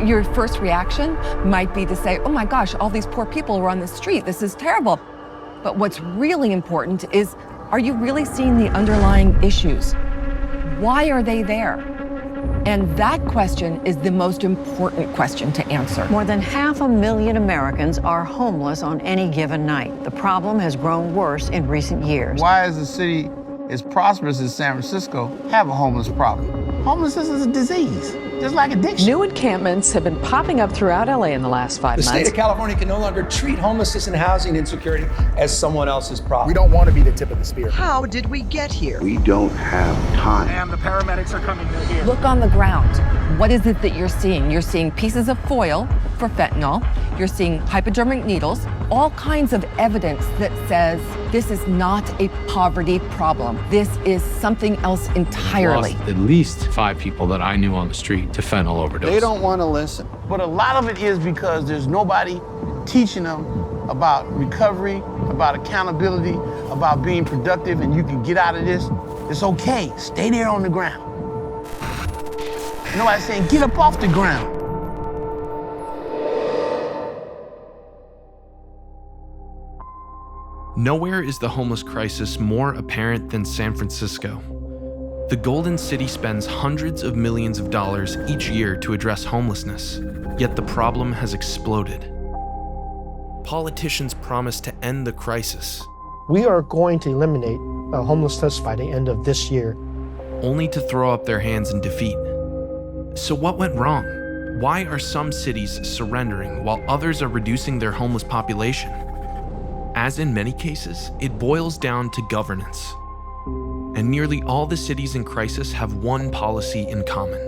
Your first reaction might be to say, oh my gosh, all these poor people are on the street. This is terrible. But what's really important is, are you really seeing the underlying issues? Why are they there? And that question is the most important question to answer. More than 500,000 Americans are homeless on any given night. The problem has grown worse in recent years. Why is a city as prosperous as San Francisco have a homeless problem? Homelessness is a disease, just like addiction. New encampments have been popping up throughout LA in the last 5 months. The state of California can no longer treat homelessness and housing insecurity as someone else's problem. We don't want to be the tip of the spear. How did we get here? We don't have time. Ma'am, the paramedics are coming. They're here. Look on the ground. What is it that you're seeing? You're seeing pieces of foil for fentanyl. You're seeing hypodermic needles, all kinds of evidence that says this is not a poverty problem. This is something else entirely. Lost at least 5 people that I knew on the street to fentanyl overdose. They don't want to listen. But a lot of it is because there's nobody teaching them about recovery, about accountability, about being productive, and you can get out of this. It's okay, stay there on the ground. Nobody's saying, get up off the ground. Nowhere is the homeless crisis more apparent than San Francisco. The Golden City spends hundreds of millions of dollars each year to address homelessness, yet the problem has exploded. Politicians promise to end the crisis. We are going to eliminate homelessness by the end of this year. Only to throw up their hands in defeat. So what went wrong? Why are some cities surrendering while others are reducing their homeless population? As in many cases, it boils down to governance. And nearly all the cities in crisis have one policy in common: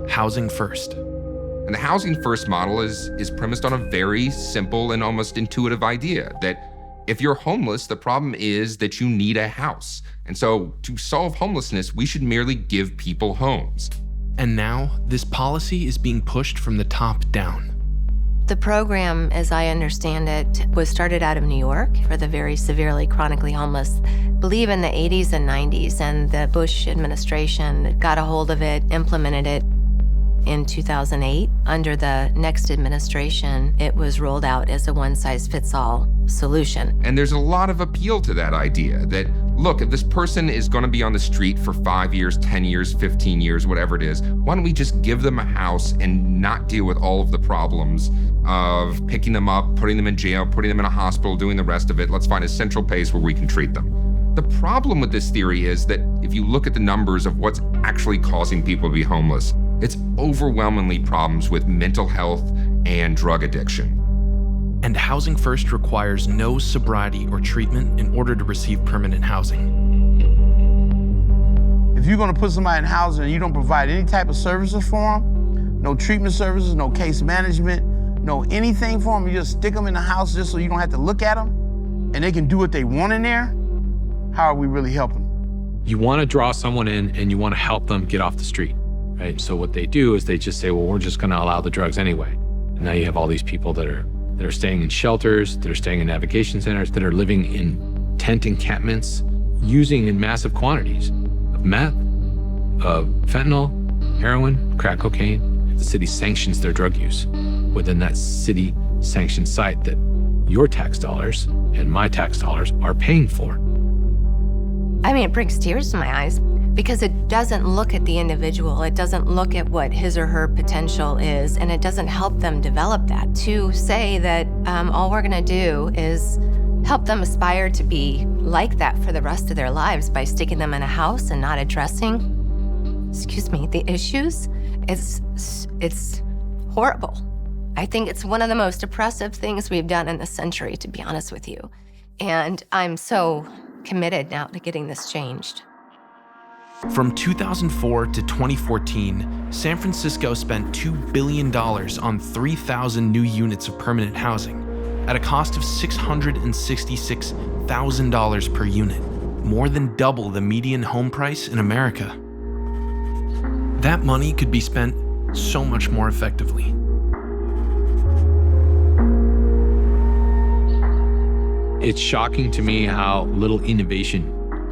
housing first. And the housing first model is premised on a very simple and almost intuitive idea that if you're homeless, the problem is that you need a house. And so to solve homelessness, we should merely give people homes. And now, this policy is being pushed from the top down. The program, as I understand it, was started out of New York for the very severely chronically homeless, I believe in the 80s and 90s, and the Bush administration got a hold of it, implemented it in 2008. Under the next administration, it was rolled out as a one-size-fits-all solution. And there's a lot of appeal to that idea that, look, if this person is going to be on the street for 5 years, 10 years, 15 years, whatever it is, why don't we just give them a house and not deal with all of the problems of picking them up, putting them in jail, putting them in a hospital, doing the rest of it. Let's find a central place where we can treat them. The problem with this theory is that if you look at the numbers of what's actually causing people to be homeless, it's overwhelmingly problems with mental health and drug addiction. And Housing First requires no sobriety or treatment in order to receive permanent housing. If you're gonna put somebody in housing and you don't provide any type of services for them, no treatment services, no case management, no anything for them, you just stick them in the house just so you don't have to look at them, and they can do what they want in there, how are we really helping? You want to draw someone in and you want to help them get off the street, right? So what they do is they just say, well, we're just going to allow the drugs anyway. And now you have all these people that are staying in shelters, that are staying in navigation centers, that are living in tent encampments, using in massive quantities of meth, of fentanyl, heroin, crack cocaine. The city sanctions their drug use within that city-sanctioned site that your tax dollars and my tax dollars are paying for. I mean, it brings tears to my eyes because it doesn't look at the individual. It doesn't look at what his or her potential is, and it doesn't help them develop that. To say that all we're gonna do is help them aspire to be like that for the rest of their lives by sticking them in a house and not addressing, the issues, it's horrible. I think it's one of the most oppressive things we've done in this century, to be honest with you. And I'm so committed now to getting this changed. From 2004 to 2014, San Francisco spent $2 billion on 3,000 new units of permanent housing at a cost of $666,000 per unit, more than double the median home price in America. That money could be spent so much more effectively. It's shocking to me how little innovation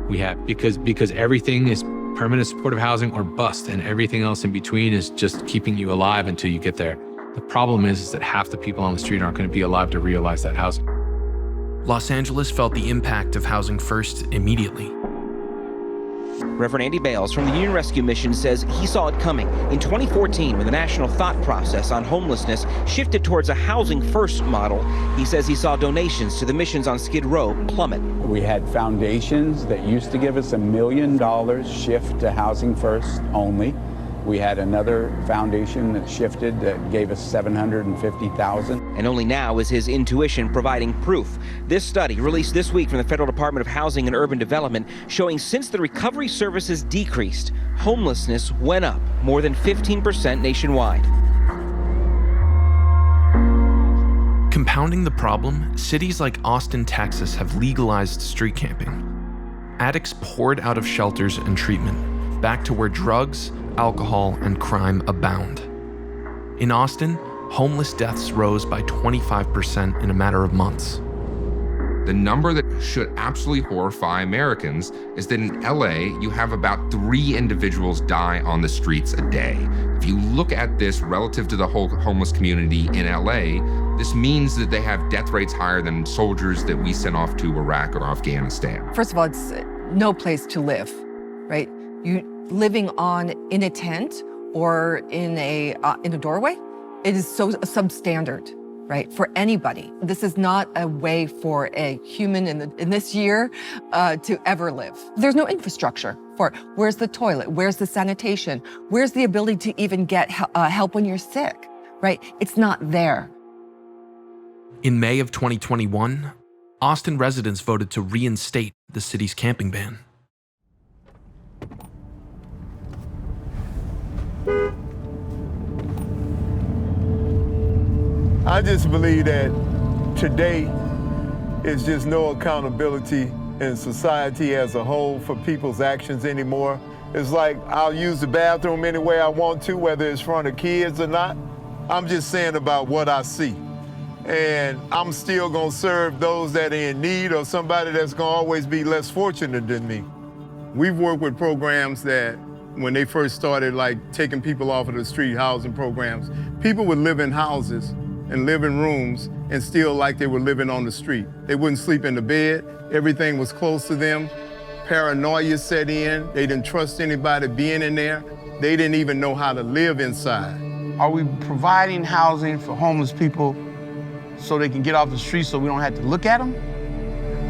we have because everything is permanent supportive housing or bust, and everything else in between is just keeping you alive until you get there. The problem is that half the people on the street aren't going to be alive to realize that housing. Los Angeles felt the impact of Housing First immediately. Reverend Andy Bales from the Union Rescue Mission says he saw it coming in 2014 when the national thought process on homelessness shifted towards a Housing First model. He says he saw donations to the missions on Skid Row plummet. We had foundations that used to give us $1 million shift to Housing First only. We had another foundation that shifted that gave us $750,000. And only now is his intuition providing proof. This study, released this week from the Federal Department of Housing and Urban Development, showing since the recovery services decreased, homelessness went up more than 15% nationwide. Compounding the problem, cities like Austin, Texas have legalized street camping. Addicts poured out of shelters and treatment, back to where drugs, alcohol, and crime abound. In Austin, homeless deaths rose by 25% in a matter of months. The number that should absolutely horrify Americans is that in LA, you have about 3 individuals die on the streets a day. If you look at this relative to the whole homeless community in LA, this means that they have death rates higher than soldiers that we sent off to Iraq or Afghanistan. First of all, it's no place to live, right? You living in a tent or in a doorway, it is so substandard, right, for anybody. This is not a way for a human in this year to ever live. There's no infrastructure for it. Where's the toilet? Where's the sanitation? Where's the ability to even get help when you're sick, right? It's not there. In May of 2021, Austin residents voted to reinstate the city's camping ban. I just believe that today is just no accountability in society as a whole for people's actions anymore. It's like I'll use the bathroom any way I want to, whether it's in front of kids or not. I'm just saying about what I see. And I'm still gonna serve those that are in need or somebody that's gonna always be less fortunate than me. We've worked with programs that when they first started, like taking people off of the street, housing programs, people would live in houses and live in rooms and still like they were living on the street. They wouldn't sleep in the bed. Everything was close to them. Paranoia set in. They didn't trust anybody being in there. They didn't even know how to live inside. Are we providing housing for homeless people so they can get off the street so we don't have to look at them?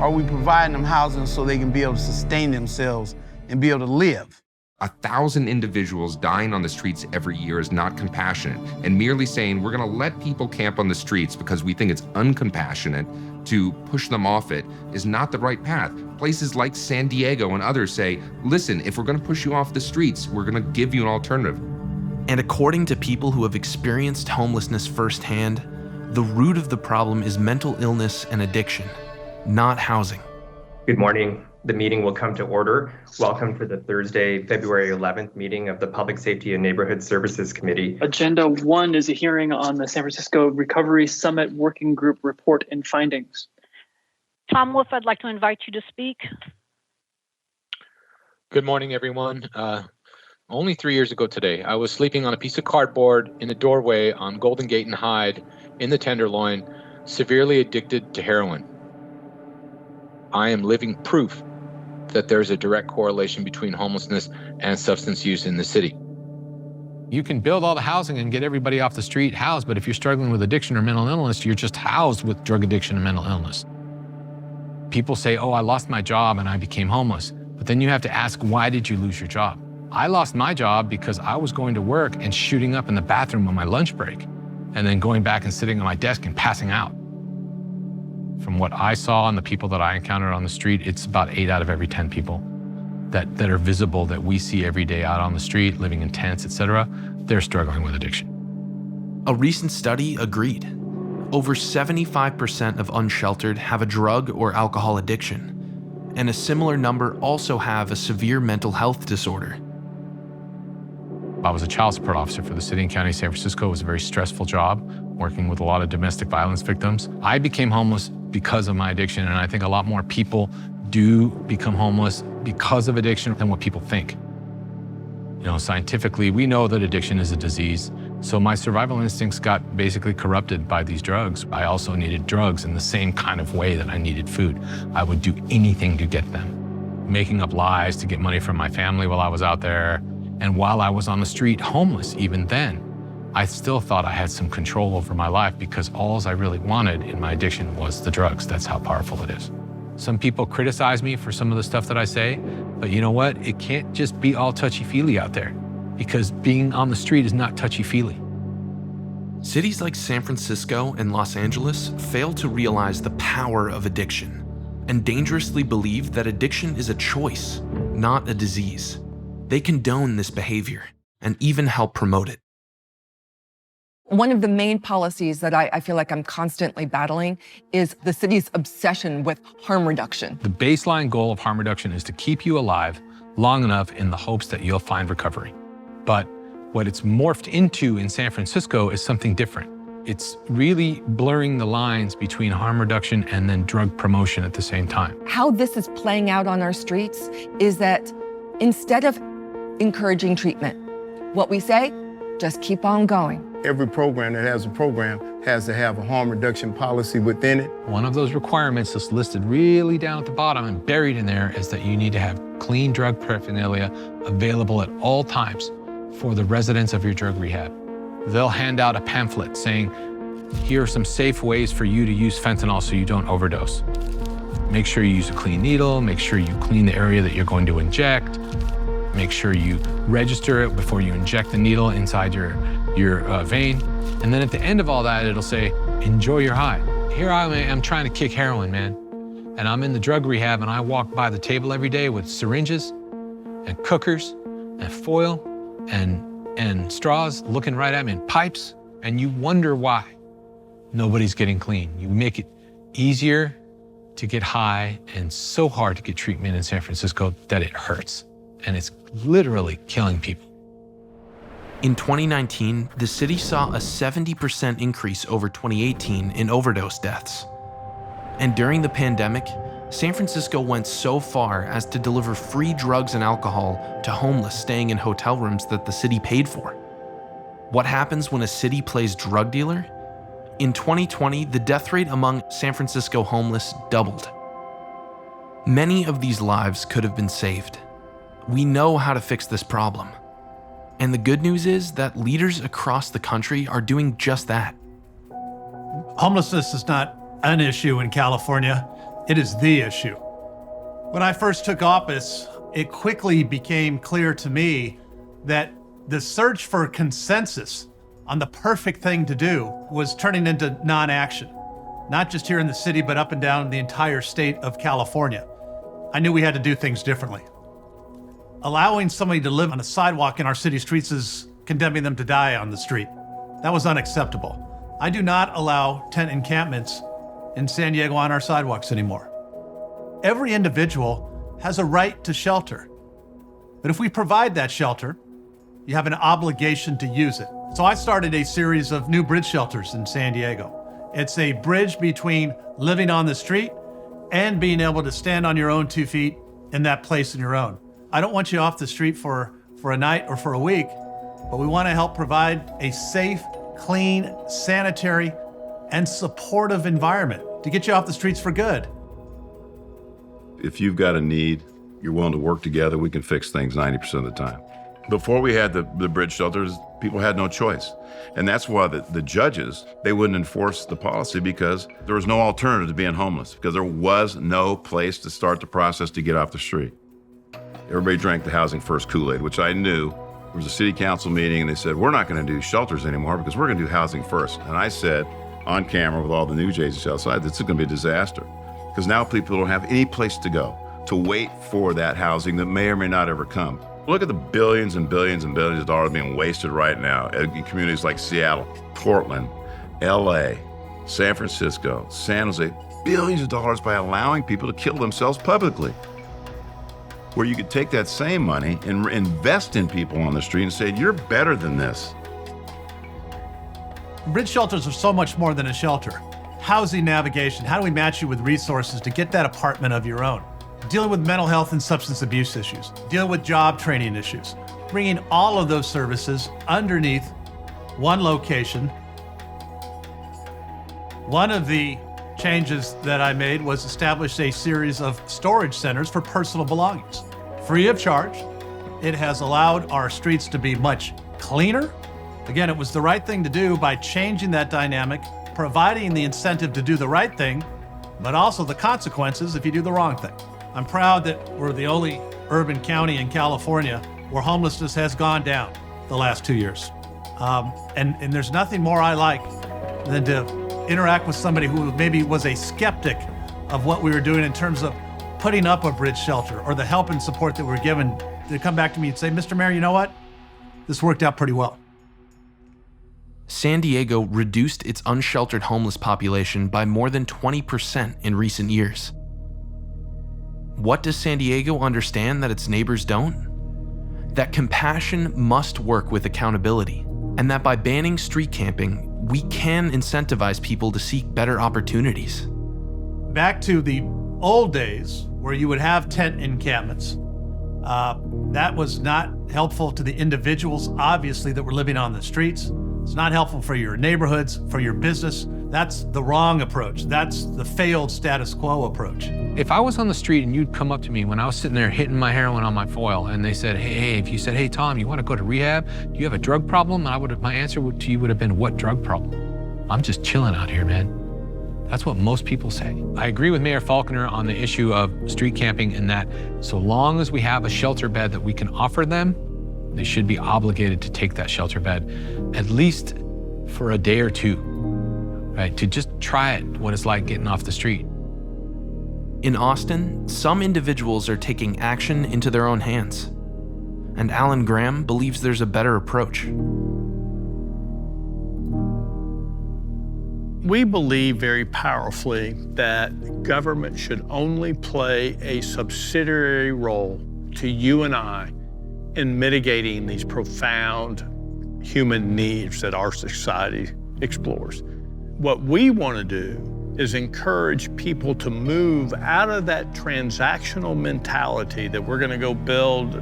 Are we providing them housing so they can be able to sustain themselves and be able to live? 1,000 individuals dying on the streets every year is not compassionate, and merely saying we're going to let people camp on the streets because we think it's uncompassionate to push them off it is not the right path. Places like San Diego and others say, listen, if we're going to push you off the streets, we're going to give you an alternative. And according to people who have experienced homelessness firsthand, the root of the problem is mental illness and addiction, not housing. Good morning. The meeting will come to order. Welcome to the Thursday, February 11th meeting of the Public Safety and Neighborhood Services Committee. Agenda 1 is a hearing on the San Francisco Recovery Summit Working Group report and findings. Tom Wolf, I'd like to invite you to speak. Good morning, everyone. Only 3 years ago today, I was sleeping on a piece of cardboard in a doorway on Golden Gate and Hyde in the Tenderloin, severely addicted to heroin. I am living proof that there's a direct correlation between homelessness and substance use in the city. You can build all the housing and get everybody off the street housed, but if you're struggling with addiction or mental illness, you're just housed with drug addiction and mental illness. People say, oh, I lost my job and I became homeless. But then you have to ask, why did you lose your job? I lost my job because I was going to work and shooting up in the bathroom on my lunch break, and then going back and sitting on my desk and passing out. From what I saw and the people that I encountered on the street, it's about 8 out of every 10 people that are visible, that we see every day out on the street, living in tents, etc. They're struggling with addiction. A recent study agreed. Over 75% of unsheltered have a drug or alcohol addiction, and a similar number also have a severe mental health disorder. I was a child support officer for the city and county of San Francisco. It was a very stressful job, working with a lot of domestic violence victims. I became homeless because of my addiction, and I think a lot more people do become homeless because of addiction than what people think. You know, scientifically, we know that addiction is a disease. So my survival instincts got basically corrupted by these drugs. I also needed drugs in the same kind of way that I needed food. I would do anything to get them, making up lies to get money from my family while I was out there. And while I was on the street homeless, even then, I still thought I had some control over my life because all I really wanted in my addiction was the drugs. That's how powerful it is. Some people criticize me for some of the stuff that I say, but you know what? It can't just be all touchy-feely out there, because being on the street is not touchy-feely. Cities like San Francisco and Los Angeles fail to realize the power of addiction and dangerously believe that addiction is a choice, not a disease. They condone this behavior and even help promote it. One of the main policies that I feel like I'm constantly battling is the city's obsession with harm reduction. The baseline goal of harm reduction is to keep you alive long enough in the hopes that you'll find recovery. But what it's morphed into in San Francisco is something different. It's really blurring the lines between harm reduction and then drug promotion at the same time. How this is playing out on our streets is that instead of encouraging treatment, what we say, just keep on going. Every program that has a program has to have a harm reduction policy within it. One of those requirements that's listed really down at the bottom and buried in there is that you need to have clean drug paraphernalia available at all times for the residents of your drug rehab. They'll hand out a pamphlet saying, here are some safe ways for you to use fentanyl so you don't overdose. Make sure you use a clean needle, make sure you clean the area that you're going to inject, make sure you register it before you inject the needle inside your vein. And then at the end of all that, it'll say, enjoy your high. Here I am trying to kick heroin, man. And I'm in the drug rehab and I walk by the table every day with syringes and cookers and foil and straws looking right at me and pipes. And you wonder why nobody's getting clean. You make it easier to get high and so hard to get treatment in San Francisco that it hurts. And it's literally killing people. In 2019, the city saw a 70% increase over 2018 in overdose deaths. And during the pandemic, San Francisco went so far as to deliver free drugs and alcohol to homeless staying in hotel rooms that the city paid for. What happens when a city plays drug dealer? In 2020, the death rate among San Francisco homeless doubled. Many of these lives could have been saved. We know how to fix this problem. And the good news is that leaders across the country are doing just that. Homelessness is not an issue in California, it is the issue. When I first took office, it quickly became clear to me that the search for consensus on the perfect thing to do was turning into non-action, not just here in the city, but up and down the entire state of California. I knew we had to do things differently. Allowing somebody to live on a sidewalk in our city streets is condemning them to die on the street. That was unacceptable. I do not allow tent encampments in San Diego on our sidewalks anymore. Every individual has a right to shelter. But if we provide that shelter, you have an obligation to use it. So I started a series of new bridge shelters in San Diego. It's a bridge between living on the street and being able to stand on your own 2 feet in that place on your own. I don't want you off the street for a night or for a week, but we want to help provide a safe, clean, sanitary, and supportive environment to get you off the streets for good. If you've got a need, you're willing to work together, we can fix things 90% of the time. Before we had the bridge shelters, people had no choice. And that's why the judges, they wouldn't enforce the policy because there was no alternative to being homeless, because there was no place to start the process to get off the street. Everybody drank the Housing First Kool-Aid, which I knew. There was a city council meeting and they said, we're not gonna do shelters anymore because we're gonna do Housing First. And I said, on camera with all the news agents outside, this is gonna be a disaster. Because now people don't have any place to go to wait for that housing that may or may not ever come. Look at the billions and billions and billions of dollars being wasted right now in communities like Seattle, Portland, LA, San Francisco, San Jose, billions of dollars by allowing people to kill themselves publicly. Where you could take that same money and invest in people on the street and say, you're better than this. Bridge shelters are so much more than a shelter. Housing navigation, how do we match you with resources to get that apartment of your own? Dealing with mental health and substance abuse issues, dealing with job training issues, bringing all of those services underneath one location. One of the changes that I made was establish a series of storage centers for personal belongings, free of charge. It has allowed our streets to be much cleaner. Again, it was the right thing to do by changing that dynamic, providing the incentive to do the right thing, but also the consequences if you do the wrong thing. I'm proud that we're the only urban county in California where homelessness has gone down the last 2 years. And there's nothing more I like than to interact with somebody who maybe was a skeptic of what we were doing in terms of putting up a bridge shelter or the help and support that we're given. They come back to me and say, Mr. Mayor, you know what? This worked out pretty well. San Diego reduced its unsheltered homeless population by more than 20% in recent years. What does San Diego understand that its neighbors don't? That compassion must work with accountability, and that by banning street camping, we can incentivize people to seek better opportunities. Back to the old days where you would have tent encampments, that was not helpful to the individuals, obviously, that were living on the streets. It's not helpful for your neighborhoods, for your business. That's the wrong approach. That's the failed status quo approach. If I was on the street and you'd come up to me when I was sitting there hitting my heroin on my foil and they said, hey, if you said, hey, Tom, you want to go to rehab? Do you have a drug problem? My answer to you would have been, what drug problem? I'm just chilling out here, man. That's what most people say. I agree with Mayor Faulconer on the issue of street camping in that so long as we have a shelter bed that we can offer them, they should be obligated to take that shelter bed, at least for a day or two, right? To just try it, what it's like getting off the street. In Austin, some individuals are taking action into their own hands. And Alan Graham believes there's a better approach. We believe very powerfully that government should only play a subsidiary role to you and I in mitigating these profound human needs that our society explores. What we want to do is encourage people to move out of that transactional mentality that we're going to go build,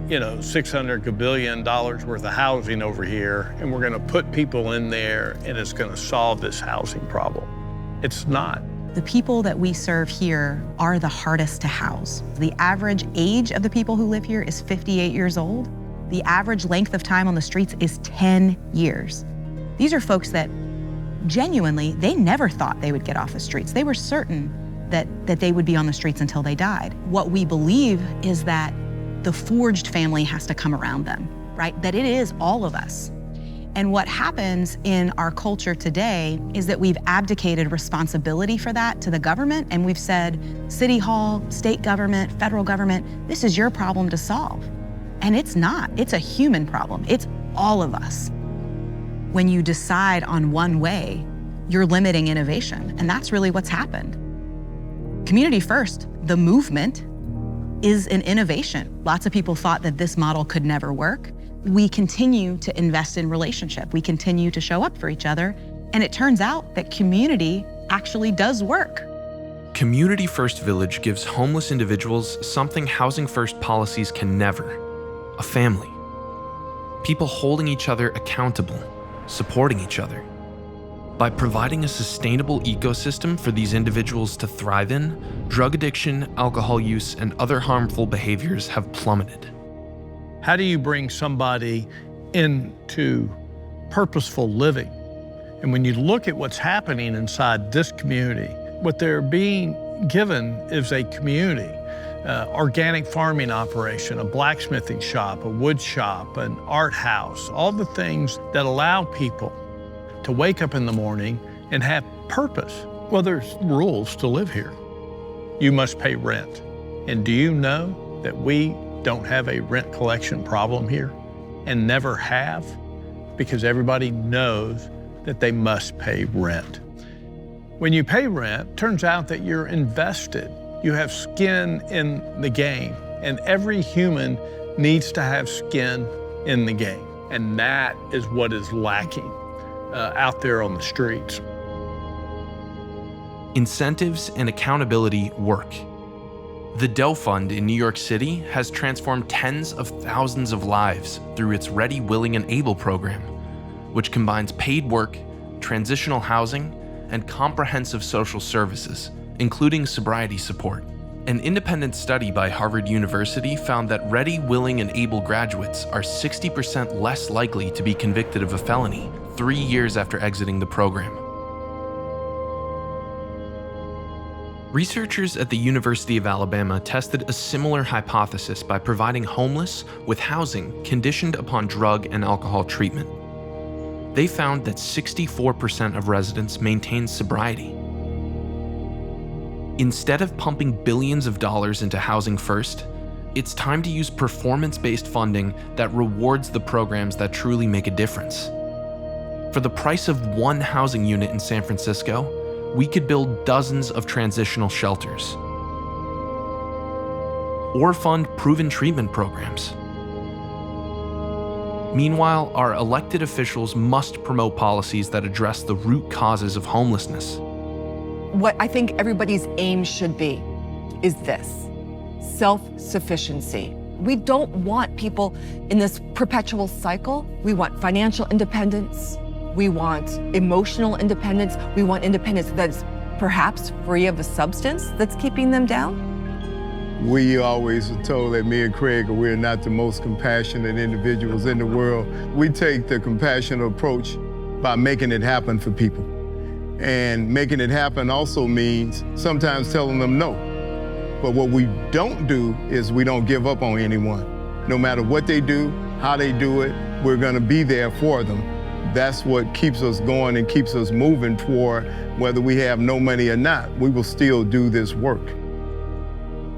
$600 billion worth of housing over here, and we're going to put people in there, and it's going to solve this housing problem. It's not. The people that we serve here are the hardest to house. The average age of the people who live here is 58 years old. The average length of time on the streets is 10 years. These are folks that genuinely, they never thought they would get off the streets. They were certain that they would be on the streets until they died. What we believe is that the forged family has to come around them, right? That it is all of us. And what happens in our culture today is that we've abdicated responsibility for that to the government, and we've said, City Hall, state government, federal government, this is your problem to solve. And it's not. It's a human problem. It's all of us. When you decide on one way, you're limiting innovation, and that's really what's happened. Community First, the movement, is an innovation. Lots of people thought that this model could never work. We continue to invest in relationship. We continue to show up for each other. And it turns out that community actually does work. Community First Village gives homeless individuals something Housing First policies can never: a family. People holding each other accountable, supporting each other. By providing a sustainable ecosystem for these individuals to thrive in, drug addiction, alcohol use, and other harmful behaviors have plummeted. How do you bring somebody into purposeful living? And when you look at what's happening inside this community, what they're being given is a community, organic farming operation, a blacksmithing shop, a wood shop, an art house, all the things that allow people to wake up in the morning and have purpose. Well, there's rules to live here. You must pay rent. And do you know that we don't have a rent collection problem here and never have? Because everybody knows that they must pay rent. When you pay rent, turns out that you're invested. You have skin in the game, and every human needs to have skin in the game. And that is what is lacking out there on the streets. Incentives and accountability work. The Doe Fund in New York City has transformed tens of thousands of lives through its Ready, Willing, and Able program. which combines paid work, transitional housing, and comprehensive social services, including sobriety support. An independent study by Harvard University found that ready, willing, and able graduates are 60% less likely to be convicted of a felony 3 years after exiting the program. Researchers at the University of Alabama tested a similar hypothesis by providing homeless with housing conditioned upon drug and alcohol treatment. They found that 64% of residents maintained sobriety. Instead of pumping billions of dollars into housing first, it's time to use performance-based funding that rewards the programs that truly make a difference. For the price of one housing unit in San Francisco, we could build dozens of transitional shelters. Or fund proven treatment programs. Meanwhile, our elected officials must promote policies that address the root causes of homelessness. What I think everybody's aim should be is this: self-sufficiency. We don't want people in this perpetual cycle. We want financial independence. We want emotional independence. We want independence that's perhaps free of a substance that's keeping them down. We always are told that me and Craig, we're not the most compassionate individuals in the world. We take the compassionate approach by making it happen for people. And making it happen also means sometimes telling them no. But what we don't do is we don't give up on anyone. No matter what they do, how they do it, we're gonna be there for them. That's what keeps us going and keeps us moving toward whether we have no money or not, we will still do this work.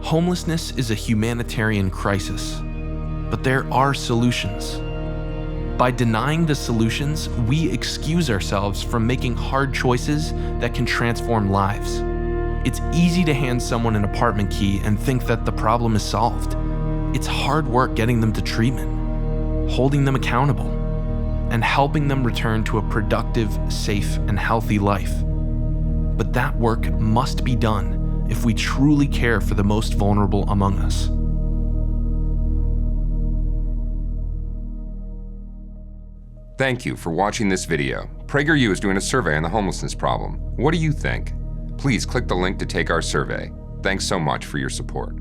Homelessness is a humanitarian crisis, but there are solutions. By denying the solutions, we excuse ourselves from making hard choices that can transform lives. It's easy to hand someone an apartment key and think that the problem is solved. It's hard work getting them to treatment, holding them accountable, and helping them return to a productive, safe, and healthy life. But that work must be done if we truly care for the most vulnerable among us. Thank you for watching this video. PragerU is doing a survey on the homelessness problem. What do you think? Please click the link to take our survey. Thanks so much for your support.